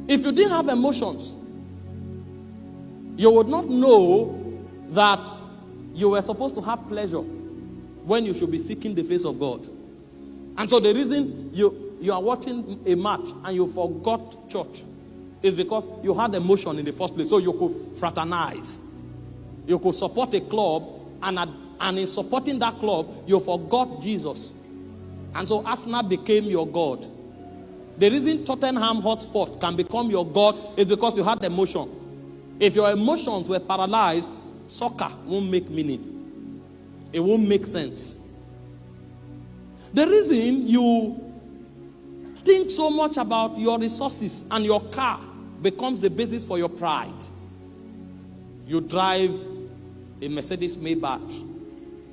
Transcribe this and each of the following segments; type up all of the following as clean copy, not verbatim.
If you didn't have emotions, you would not know that you were supposed to have pleasure when you should be seeking the face of God. And so the reason you are watching a match and you forgot church is because you had emotion in the first place. So you could fraternize. You could support a club, and in supporting that club, you forgot Jesus. And so Arsenal became your God. The reason Tottenham Hotspur can become your God is because you had emotion. If your emotions were paralyzed, soccer won't make meaning. It won't make sense. The reason you think so much about your resources and your car becomes the basis for your pride. You drive a Mercedes Maybach,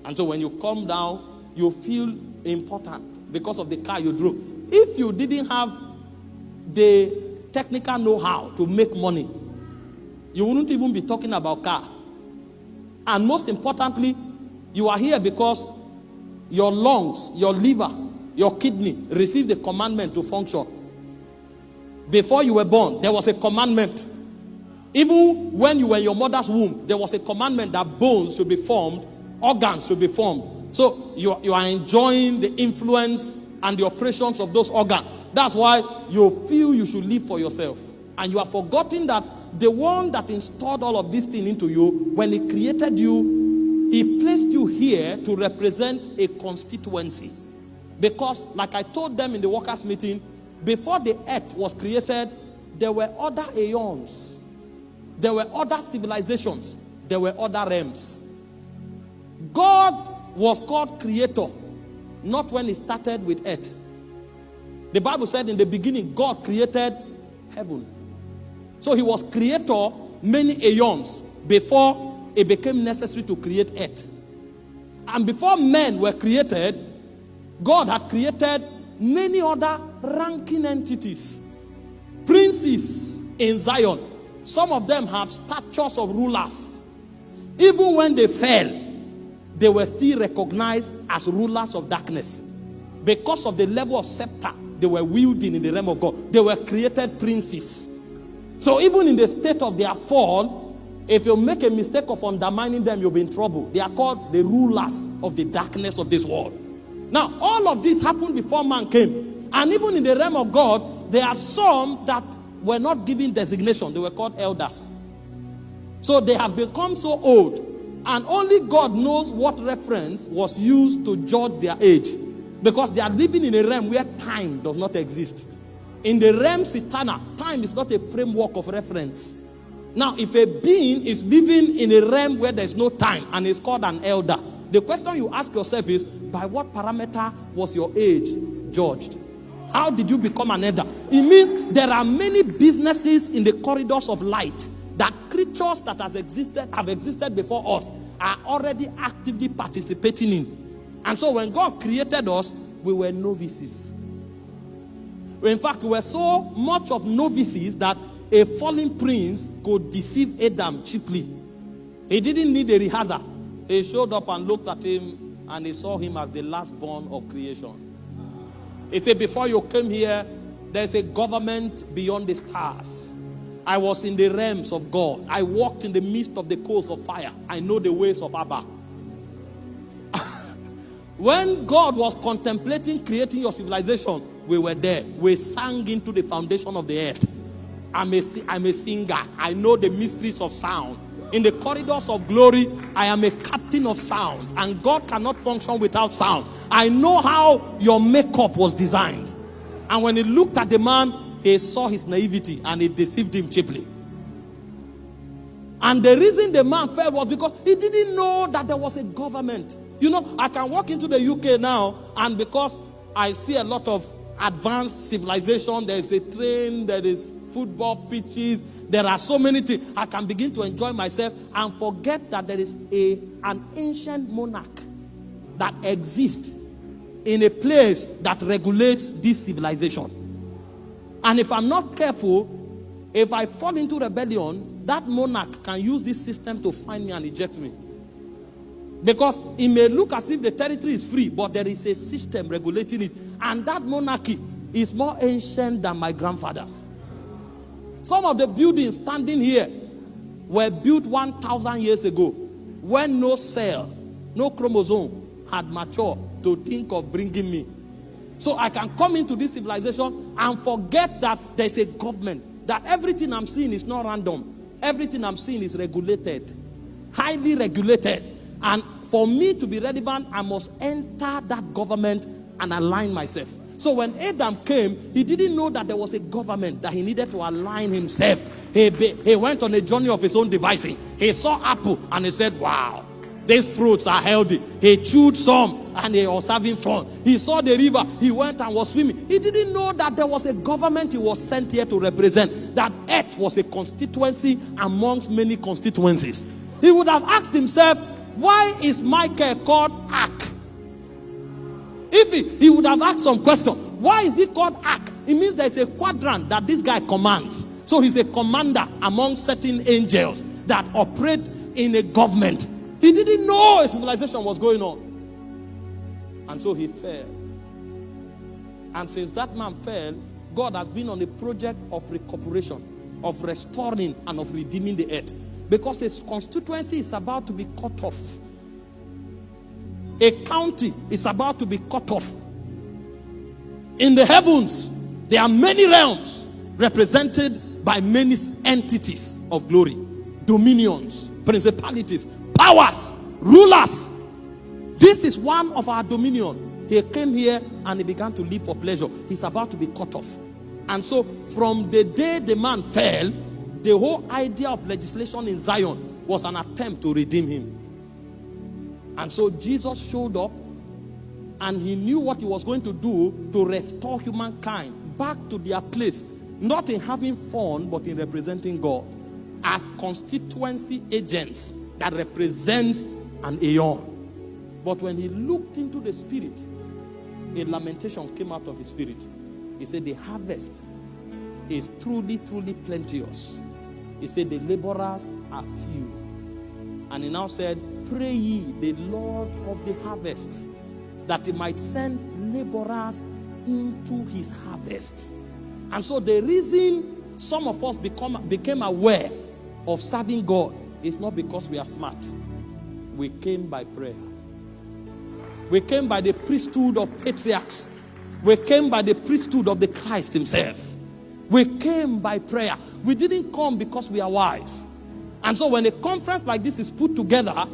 and so when you come down, you feel important because of the car you drove. If you didn't have the technical know-how to make money, you wouldn't even be talking about car. And most importantly, you are here because your lungs, your liver, your kidney received the commandment to function. Before you were born, there was a commandment. Even when you were in your mother's womb, there was a commandment that bones should be formed, organs should be formed. So you are enjoying the influence and the operations of those organs. That's why you feel you should live for yourself. And you have forgotten that the one that installed all of these things into you, when he created you, he placed you here to represent a constituency. Because, like I told them in the workers' meeting, before the earth was created, there were other aeons. There were other civilizations. There were other realms. God was called creator, not when he started with earth. The Bible said in the beginning, God created heaven. So he was creator many aeons before it became necessary to create earth. And before men were created, God had created many other ranking entities. Princes in Zion. Some of them have statues of rulers. Even when they fell, they were still recognized as rulers of darkness. Because of the level of scepter they were wielding in the realm of God. They were created princes. So even in the state of their fall, if you make a mistake of undermining them, you'll be in trouble. They are called the rulers of the darkness of this world. Now, all of this happened before man came. And even in the realm of God, there are some that were not given designation. They were called elders. So they have become so old. And only God knows what reference was used to judge their age. Because they are living in a realm where time does not exist. In the realm eternal, time is not a framework of reference. Now, if a being is living in a realm where there is no time and is called an elder, the question you ask yourself is, by what parameter was your age judged? How did you become an elder? It means there are many businesses in the corridors of light that creatures that have existed before us are already actively participating in. And so when God created us, we were novices. In fact, we were so much of novices that a fallen prince could deceive Adam cheaply. He didn't need a rehearsal. He showed up and looked at him, and he saw him as the last born of creation. He said, before you came here, there's a government beyond the stars. I was in the realms of God. I walked in the midst of the coals of fire. I know the ways of Abba. When God was contemplating creating your civilization, we were there. We sang into the foundation of the earth. I'm a singer. I know the mysteries of sound. In the corridors of glory, I am a captain of sound. And God cannot function without sound. I know how your makeup was designed. And when he looked at the man, he saw his naivety and it deceived him cheaply. And the reason the man fell was because he didn't know that there was a government. You know, I can walk into the UK now, and because I see a lot of advanced civilization, there is a train, there is football pitches, there are so many things, I can begin to enjoy myself and forget that there is an ancient monarch that exists in a place that regulates this civilization. And if I'm not careful, if I fall into rebellion, that monarch can use this system to find me and eject me. Because it may look as if the territory is free, but there is a system regulating it. And that monarchy is more ancient than my grandfather's. Some of the buildings standing here were built 1,000 years ago when no cell, no chromosome had matured to think of bringing me. So I can come into this civilization and forget that there's a government, that everything I'm seeing is not random. Everything I'm seeing is regulated, highly regulated. And for me to be relevant, I must enter that government and align myself. So when Adam came, he didn't know that there was a government, that he needed to align himself. He went on a journey of his own devising. He saw apple and he said, wow, these fruits are healthy. He chewed some and he was having fun. He saw the river. He went and was swimming. He didn't know that there was a government he was sent here to represent. That earth was a constituency amongst many constituencies. He would have asked himself, why is Michael called Ark? If he would have asked some question, why is he called Ark? It means there's a quadrant that this guy commands. So he's a commander among certain angels that operate in a government. He didn't know a civilization was going on. And so he fell. And since that man fell, God has been on a project of recuperation, of restoring and of redeeming the earth. Because his constituency is about to be cut off. A county is about to be cut off. In the heavens, there are many realms represented by many entities of glory, dominions, principalities, powers, rulers. This is one of our dominion. He came here and he began to live for pleasure. He's about to be cut off. And so from the day the man fell, the whole idea of legislation in Zion was an attempt to redeem him. And so Jesus showed up and he knew what he was going to do to restore humankind back to their place. Not in having fun, but in representing God. As constituency agents that represents an aeon. But when he looked into the spirit, a lamentation came out of his spirit. He said, the harvest is truly, truly plenteous. He said, the laborers are few. And he now said, pray ye the Lord of the harvest, that he might send laborers into his harvest. And so the reason some of us became aware of serving God is not because we are smart. We came by prayer. We came by the priesthood of patriarchs. We came by the priesthood of the Christ himself. We came by prayer. We didn't come because we are wise. And so when a conference like this is put together,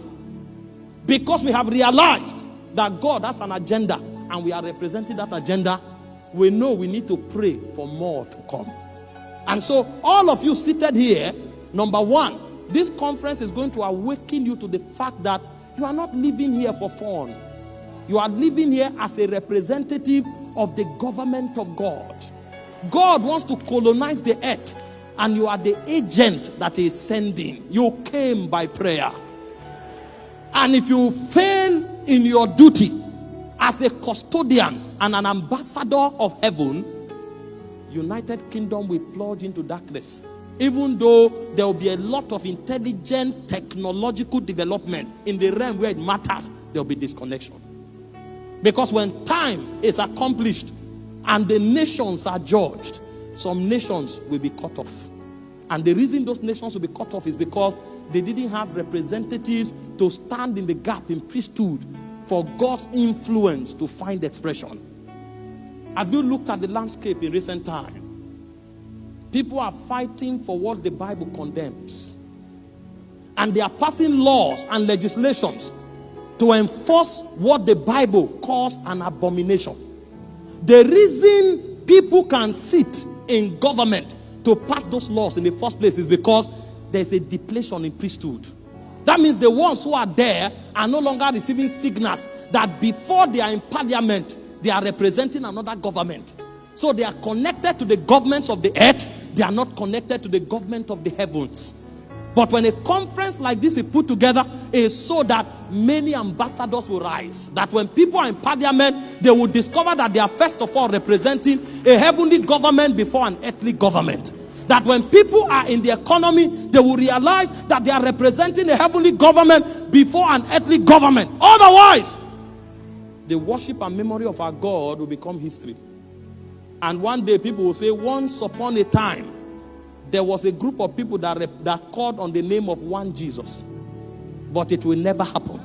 because we have realized that God has an agenda and we are representing that agenda, we know we need to pray for more to come. And so all of you seated here, number one, this conference is going to awaken you to the fact that you are not living here for fun. You are living here as a representative of the government of God. God wants to colonize the earth, and you are the agent that he is sending. You came by prayer. And if you fail in your duty as a custodian and an ambassador of heaven, United Kingdom will plunge into darkness. Even though there will be a lot of intelligent technological development in the realm where it matters, there will be disconnection. Because when time is accomplished and the nations are judged, some nations will be cut off. And the reason those nations will be cut off is because they didn't have representatives to stand in the gap in priesthood for God's influence to find expression. Have you looked at the landscape in recent time? People are fighting for what the Bible condemns. And they are passing laws and legislations to enforce what the Bible calls an abomination. The reason people can sit in government to pass those laws in the first place is because there's a depletion in priesthood. That means the ones who are there are no longer receiving signals that before they are in parliament, they are representing another government. So they are connected to the governments of the earth. They are not connected to the government of the heavens. But when a conference like this is put together, it's so that many ambassadors will rise. That when people are in parliament, they will discover that they are first of all representing a heavenly government before an earthly government. That when people are in the economy, they will realize that they are representing a heavenly government before an earthly government. Otherwise, the worship and memory of our God will become history. And one day people will say, once upon a time, there was a group of people that called on the name of one Jesus. But it will never happen.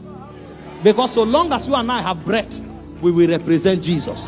Because so long as you and I have breath, we will represent Jesus.